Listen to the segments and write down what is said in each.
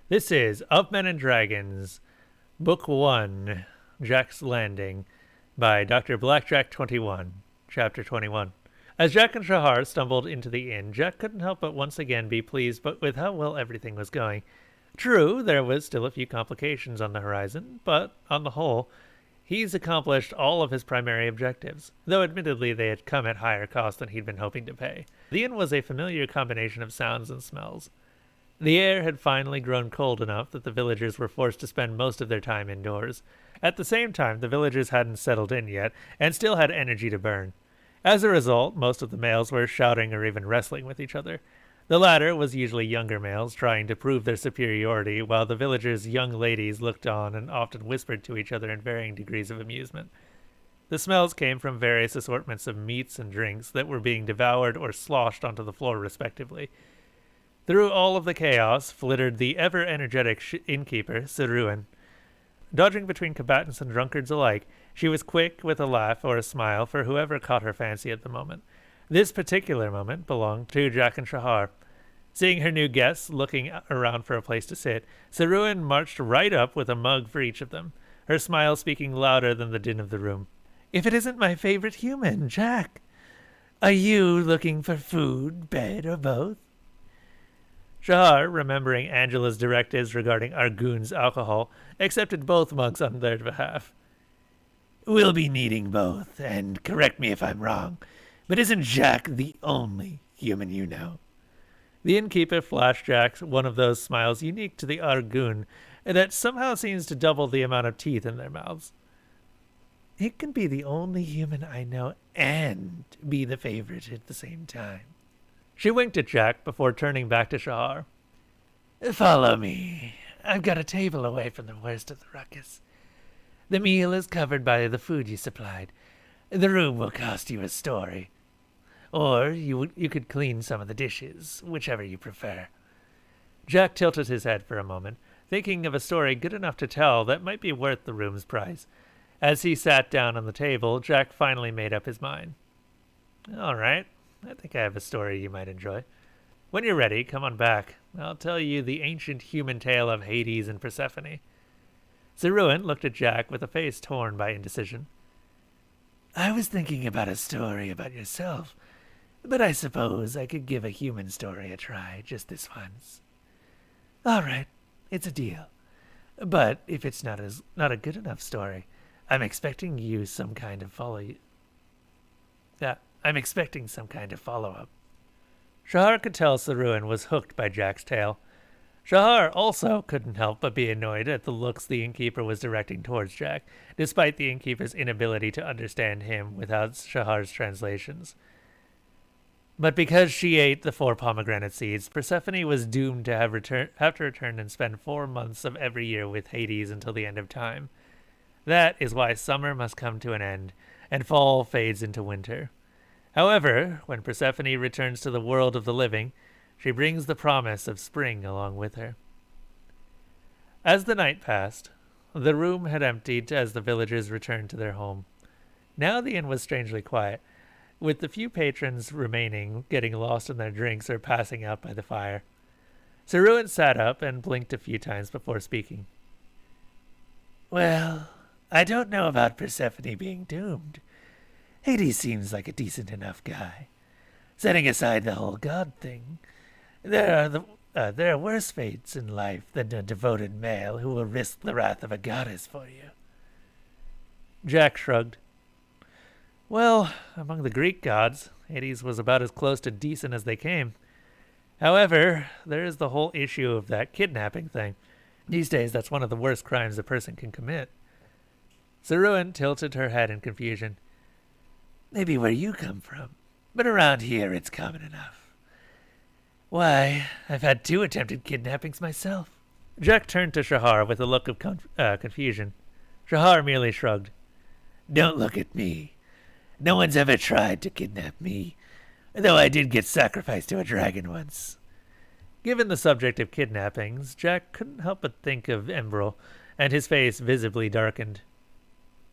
This is Of Men and Dragons, Book 1, Jack's Landing, by DrBlackJack21, Chapter 21. As Jack and Shahar stumbled into the inn, Jack couldn't help but once again be pleased with how well everything was going. True, there was still a few complications on the horizon, but, on the whole, he's accomplished all of his primary objectives, though admittedly they had come at higher cost than he'd been hoping to pay. The inn was a familiar combination of sounds and smells. The air had finally grown cold enough that the villagers were forced to spend most of their time indoors. At the same time, the villagers hadn't settled in yet, and still had energy to burn. As a result, most of the males were shouting or even wrestling with each other. The latter was usually younger males trying to prove their superiority, while the villagers' young ladies looked on and often whispered to each other in varying degrees of amusement. The smells came from various assortments of meats and drinks that were being devoured or sloshed onto the floor respectively. Through all of the chaos flittered the ever-energetic innkeeper, Siruan. Dodging between combatants and drunkards alike, she was quick with a laugh or a smile for whoever caught her fancy at the moment. This particular moment belonged to Jack and Shahar. Seeing her new guests looking around for a place to sit, Siruan marched right up with a mug for each of them, her smile speaking louder than the din of the room. "If it isn't my favorite human, Jack! Are you looking for food, bed, or both?" Shahar, remembering Angela's directives regarding Argoon's alcohol, accepted both mugs on their behalf. "We'll be needing both, and correct me if I'm wrong, but isn't Jack the only human you know?" The innkeeper flashed Jack one of those smiles unique to the Argoon that somehow seems to double the amount of teeth in their mouths. "It can be the only human I know and be the favorite at the same time." She winked at Jack before turning back to Shahar. "Follow me. I've got a table away from the worst of the ruckus. The meal is covered by the food you supplied. The room will cost you a story. Or you could clean some of the dishes, whichever you prefer." Jack tilted his head for a moment, thinking of a story good enough to tell that might be worth the room's price. As he sat down on the table, Jack finally made up his mind. "All right. I think I have a story you might enjoy. When you're ready, come on back. I'll tell you the ancient human tale of Hades and Persephone." Siruan looked at Jack with a face torn by indecision. "I was thinking about a story about yourself, but I suppose I could give a human story a try just this once." "All right, it's a deal. But if it's not a good enough story, I'm expecting some kind of follow-up. Shahar could tell Siruan was hooked by Jack's tale. Shahar also couldn't help but be annoyed at the looks the innkeeper was directing towards Jack, despite the innkeeper's inability to understand him without Shahar's translations. But because she ate the 4 pomegranate seeds, Persephone was doomed to have to return and spend 4 months of every year with Hades until the end of time. That is why summer must come to an end, and fall fades into winter. However, when Persephone returns to the world of the living, she brings the promise of spring along with her. As the night passed, the room had emptied as the villagers returned to their home. Now the inn was strangely quiet, with the few patrons remaining getting lost in their drinks or passing out by the fire. Siruan sat up and blinked a few times before speaking. "Well, I don't know about Persephone being doomed. Hades seems like a decent enough guy. Setting aside the whole god thing, there are worse fates in life than a devoted male who will risk the wrath of a goddess for you." Jack shrugged. "Well, among the Greek gods, Hades was about as close to decent as they came. However, there is the whole issue of that kidnapping thing. These days, that's one of the worst crimes a person can commit." Siruan tilted her head in confusion. "Maybe where you come from, but around here it's common enough. Why, I've had 2 attempted kidnappings myself." Jack turned to Shahar with a look of confusion. Shahar merely shrugged. "Don't look at me. No one's ever tried to kidnap me, though I did get sacrificed to a dragon once." Given the subject of kidnappings, Jack couldn't help but think of Embrel, and his face visibly darkened.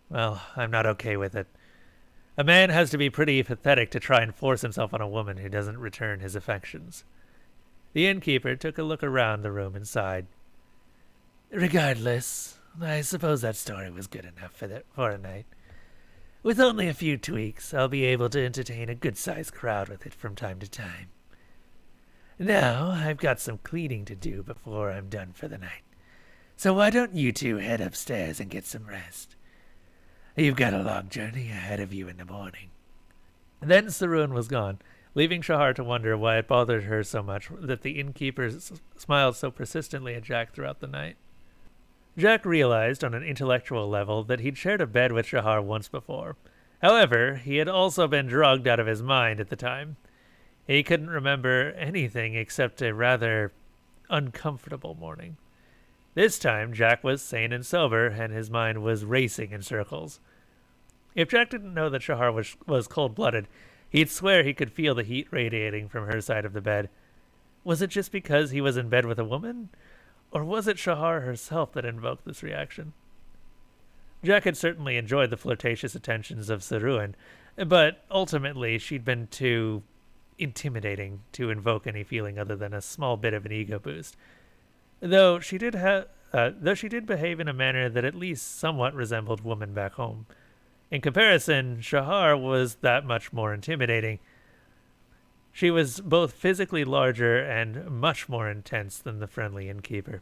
"Well, I'm not okay with it. A man has to be pretty pathetic to try and force himself on a woman who doesn't return his affections." The innkeeper took a look around the room and sighed. Regardless, I suppose that story was good enough for a night. With only a few tweaks, I'll be able to entertain a good-sized crowd with it from time to time. Now, I've got some cleaning to do before I'm done for the night. So why don't you two head upstairs and get some rest? You've got a long journey ahead of you in the morning. Then Sarun was gone, leaving Shahar to wonder why it bothered her so much that the innkeeper smiled so persistently at Jack throughout the night. Jack realized on an intellectual level that he'd shared a bed with Shahar once before. However, he had also been drugged out of his mind at the time. He couldn't remember anything except a rather uncomfortable morning. This time, Jack was sane and sober, and his mind was racing in circles. If Jack didn't know that Shahar was cold-blooded, he'd swear he could feel the heat radiating from her side of the bed. Was it just because he was in bed with a woman? Or was it Shahar herself that invoked this reaction? Jack had certainly enjoyed the flirtatious attentions of Sarun, but ultimately she'd been too intimidating to invoke any feeling other than a small bit of an ego boost. Though she did behave in a manner that at least somewhat resembled woman back home. In comparison, Shahar was that much more intimidating. She was both physically larger and much more intense than the friendly innkeeper.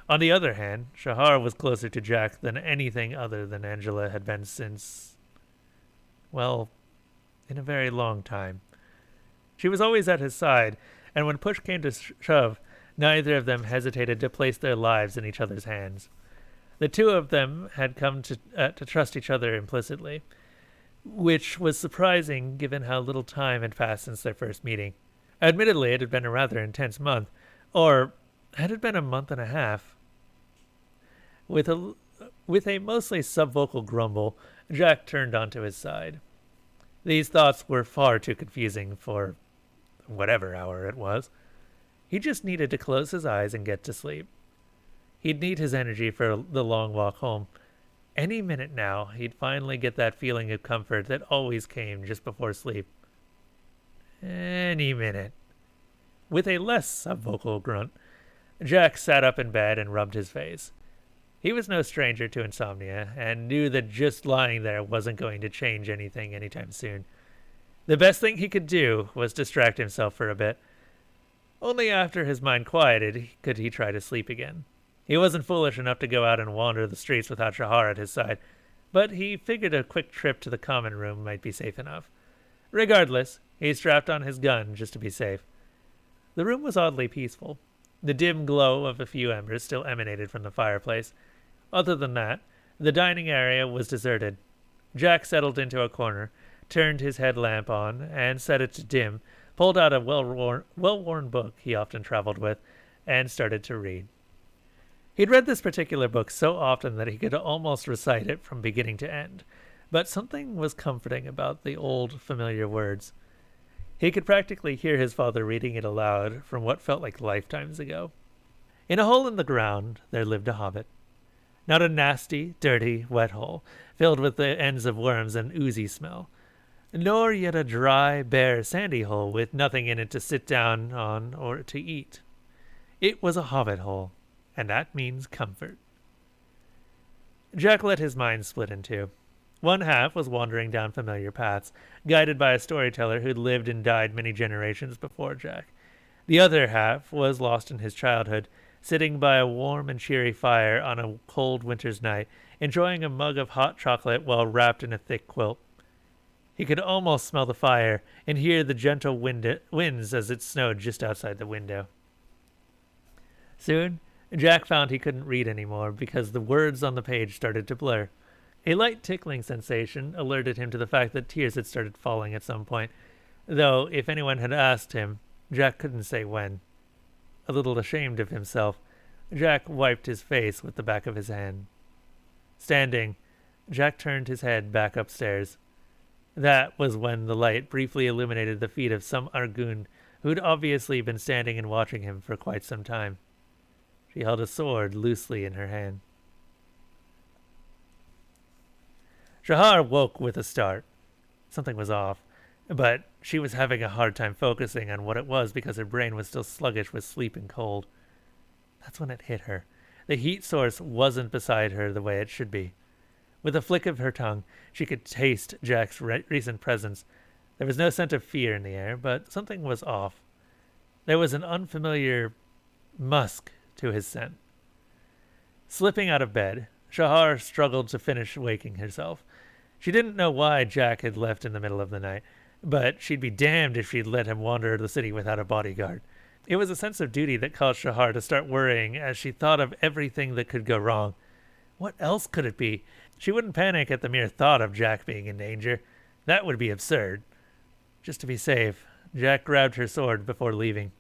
On the other hand, Shahar was closer to Jack than anything other than Angela had been since, well, in a very long time. She was always at his side, and when push came to shove, neither of them hesitated to place their lives in each other's hands. The two of them had come to trust each other implicitly, which was surprising given how little time had passed since their first meeting. Admittedly, it had been a rather intense month, or had it been a month and a half? With a mostly subvocal grumble, Jack turned onto his side. These thoughts were far too confusing for whatever hour it was. He just needed to close his eyes and get to sleep. He'd need his energy for the long walk home. Any minute now, he'd finally get that feeling of comfort that always came just before sleep. Any minute. With a less subvocal grunt, Jack sat up in bed and rubbed his face. He was no stranger to insomnia, and knew that just lying there wasn't going to change anything anytime soon. The best thing he could do was distract himself for a bit. Only after his mind quieted could he try to sleep again. He wasn't foolish enough to go out and wander the streets without Shahar at his side, but he figured a quick trip to the common room might be safe enough. Regardless, he strapped on his gun just to be safe. The room was oddly peaceful. The dim glow of a few embers still emanated from the fireplace. Other than that, the dining area was deserted. Jack settled into a corner, turned his headlamp on, and set it to dim, pulled out a well-worn book he often traveled with, and started to read. He'd read this particular book so often that he could almost recite it from beginning to end, but something was comforting about the old, familiar words. He could practically hear his father reading it aloud from what felt like lifetimes ago. In a hole in the ground, there lived a hobbit. Not a nasty, dirty, wet hole, filled with the ends of worms and oozy smell, nor yet a dry, bare, sandy hole with nothing in it to sit down on or to eat. It was a hobbit hole, and that means comfort. Jack let his mind split in two. One half was wandering down familiar paths, guided by a storyteller who'd lived and died many generations before Jack. The other half was lost in his childhood, sitting by a warm and cheery fire on a cold winter's night, enjoying a mug of hot chocolate while wrapped in a thick quilt. He could almost smell the fire and hear the gentle winds as it snowed just outside the window. Soon, Jack found he couldn't read anymore because the words on the page started to blur. A light tickling sensation alerted him to the fact that tears had started falling at some point, though if anyone had asked him, Jack couldn't say when. A little ashamed of himself, Jack wiped his face with the back of his hand. Standing, Jack turned his head back upstairs. That was when the light briefly illuminated the feet of some Argoon who'd obviously been standing and watching him for quite some time. She held a sword loosely in her hand. Shahar woke with a start. Something was off, but she was having a hard time focusing on what it was because her brain was still sluggish with sleep and cold. That's when it hit her. The heat source wasn't beside her the way it should be. With a flick of her tongue, she could taste Jack's recent presence. There was no scent of fear in the air, but something was off. There was an unfamiliar musk to his scent. Slipping out of bed, Shahar struggled to finish waking herself. She didn't know why Jack had left in the middle of the night, but she'd be damned if she'd let him wander the city without a bodyguard. It was a sense of duty that caused Shahar to start worrying as she thought of everything that could go wrong. What else could it be? She wouldn't panic at the mere thought of Jack being in danger. That would be absurd. Just to be safe, Jack grabbed her sword before leaving.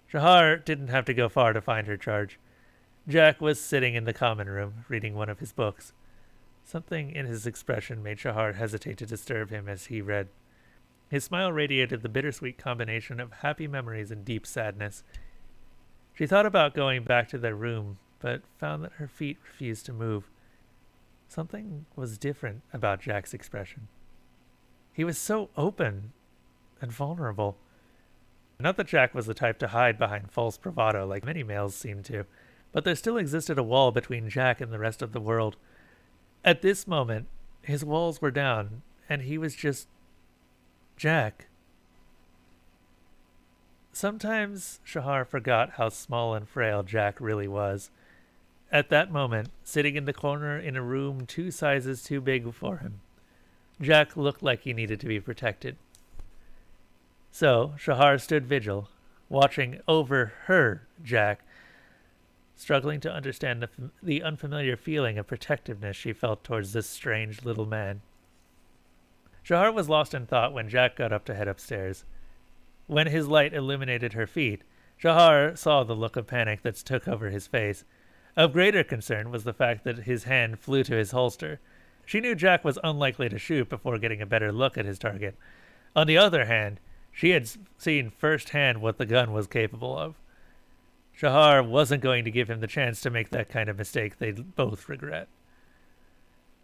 Shahar didn't have to go far to find her charge. Jack was sitting in the common room, reading one of his books. Something in his expression made Shahar hesitate to disturb him as he read. His smile radiated the bittersweet combination of happy memories and deep sadness. She thought about going back to their room, but found that her feet refused to move. Something was different about Jack's expression. He was so open and vulnerable. Not that Jack was the type to hide behind false bravado like many males seem to, but there still existed a wall between Jack and the rest of the world. At this moment, his walls were down, and he was just Jack. Sometimes Shahar forgot how small and frail Jack really was. At that moment, sitting in the corner in a room 2 sizes too big for him, Jack looked like he needed to be protected. So Shahar stood vigil, watching over her Jack, struggling to understand the unfamiliar feeling of protectiveness she felt towards this strange little man. Shahar was lost in thought when Jack got up to head upstairs. When his light illuminated her feet, Shahar saw the look of panic that took over his face. Of greater concern was the fact that his hand flew to his holster. She knew Jack was unlikely to shoot before getting a better look at his target. On the other hand, she had seen firsthand what the gun was capable of. Shahar wasn't going to give him the chance to make that kind of mistake they'd both regret.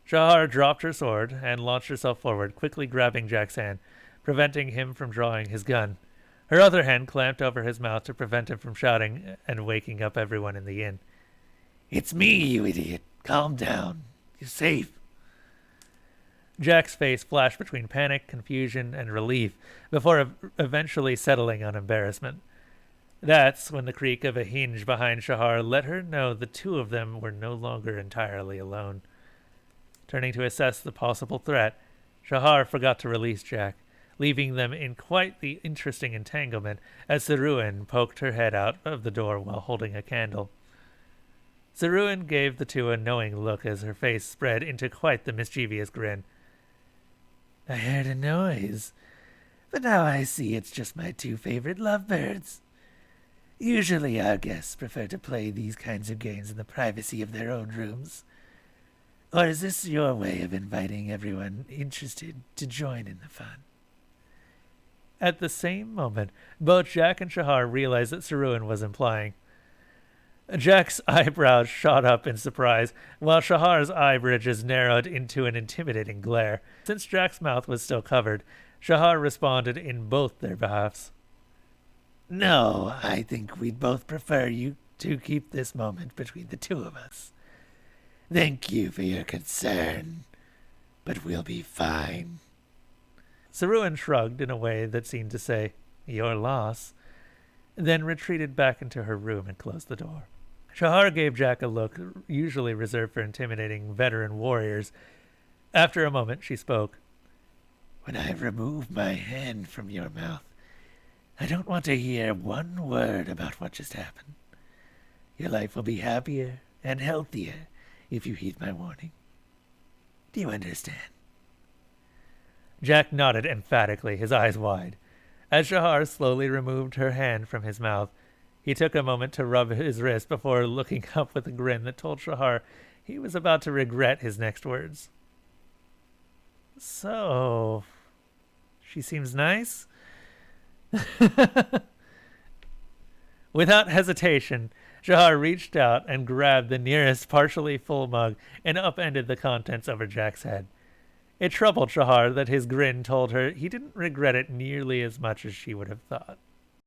Shahar dropped her sword and launched herself forward, quickly grabbing Jack's hand, preventing him from drawing his gun. Her other hand clamped over his mouth to prevent him from shouting and waking up everyone in the inn. "It's me, you idiot. Calm down. You're safe." Jack's face flashed between panic, confusion, and relief before eventually settling on embarrassment. That's when the creak of a hinge behind Shahar let her know the two of them were no longer entirely alone. Turning to assess the possible threat, Shahar forgot to release Jack, leaving them in quite the interesting entanglement as Saruin poked her head out of the door while holding a candle. Saruin gave the two a knowing look as her face spread into quite the mischievous grin. "I heard a noise, but now I see it's just my 2 favorite lovebirds. Usually our guests prefer to play these kinds of games in the privacy of their own rooms. Or is this your way of inviting everyone interested to join in the fun?" At the same moment, both Jack and Shahar realized that Saruin was implying. Jack's eyebrows shot up in surprise, while Shahar's eye bridges narrowed into an intimidating glare. Since Jack's mouth was still covered, Shahar responded in both their behalfs. "No, I think we'd both prefer you to keep this moment between the 2 of us. Thank you for your concern, but we'll be fine." Saruin shrugged in a way that seemed to say, "Your loss," then retreated back into her room and closed the door. Shahar gave Jack a look usually reserved for intimidating veteran warriors. After a moment, she spoke. "When I remove my hand from your mouth, I don't want to hear one word about what just happened. Your life will be happier and healthier if you heed my warning. Do you understand?" Jack nodded emphatically, his eyes wide. As Shahar slowly removed her hand from his mouth, he took a moment to rub his wrist before looking up with a grin that told Shahar he was about to regret his next words. "So, she seems nice?" Without hesitation, Shahar reached out and grabbed the nearest partially full mug and upended the contents over Jack's head. It troubled Shahar that his grin told her he didn't regret it nearly as much as she would have thought.